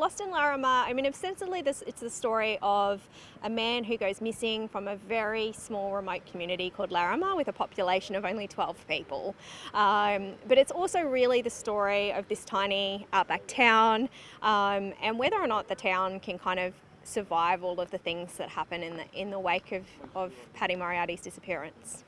Lost in Larrimah, I mean, ostensibly it's the story of a man who goes missing from a very small remote community called Larrimah with a population of only 12 people. But it's also really the story of this tiny outback town, and whether or not the town can kind of survive all of the things that happen in the wake of Paddy Moriarty's disappearance.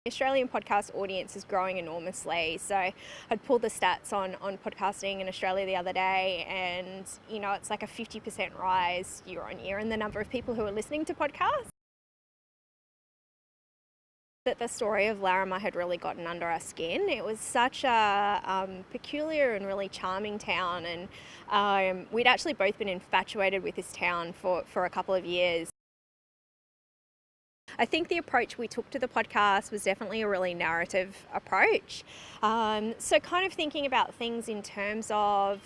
The Australian podcast audience is growing enormously. So I'd pulled the stats on podcasting in Australia the other day, and it's like a 50% rise year on year in the number of people who are listening to podcasts. That the story of Larrimah had really gotten under our skin. It was such a peculiar and really charming town, and we'd actually both been infatuated with this town for a couple of years. I think the approach we took to the podcast was definitely a really narrative approach. So kind of thinking about things in terms of,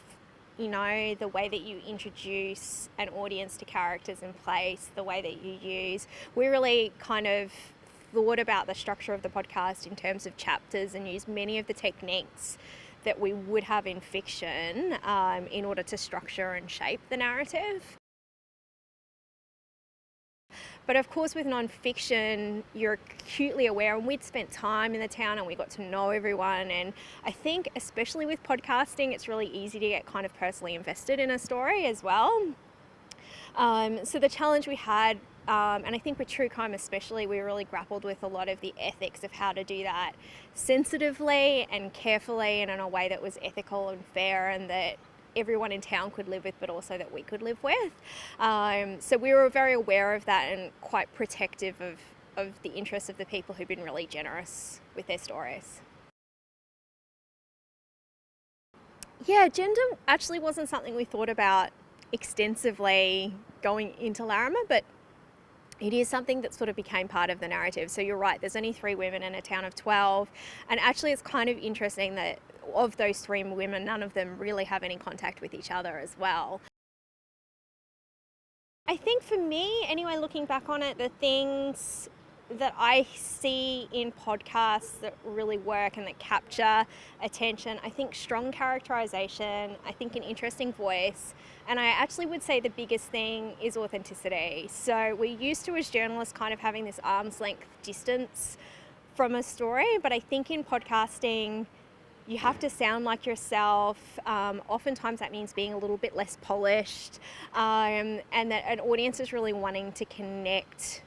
the way that you introduce an audience to characters in place, the way that you use. We really kind of thought about the structure of the podcast in terms of chapters and used many of the techniques that we would have in fiction in order to structure and shape the narrative. But of course, with non-fiction, you're acutely aware, and we'd spent time in the town and we got to know everyone. And I think, especially with podcasting, it's really easy to get kind of personally invested in a story as well. So the challenge we had, and I think with true crime especially, we really grappled with a lot of the ethics of how to do that sensitively and carefully and in a way that was ethical and fair, and that everyone in town could live with, but also that we could live with. So we were very aware of that and quite protective of the interests of the people who've been really generous with their stories. Yeah, gender actually wasn't something we thought about extensively going into Larrimah, but it is something that sort of became part of the narrative. So you're right, there's only 3 women in a town of 12. And actually it's kind of interesting that of those 3 women, none of them really have any contact with each other as well. I think for me, anyway, looking back on it, the things that I see in podcasts that really work and that capture attention, I think strong characterization, I think an interesting voice, and I actually would say the biggest thing is authenticity. So we're used to, as journalists, kind of having this arm's length distance from a story, but I think in podcasting, you have to sound like yourself. Oftentimes that means being a little bit less polished, and that an audience is really wanting to connect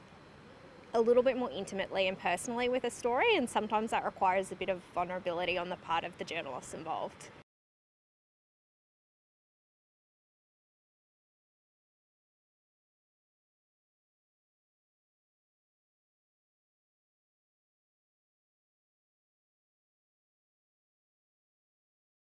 a little bit more intimately and personally with a story, and sometimes that requires a bit of vulnerability on the part of the journalists involved.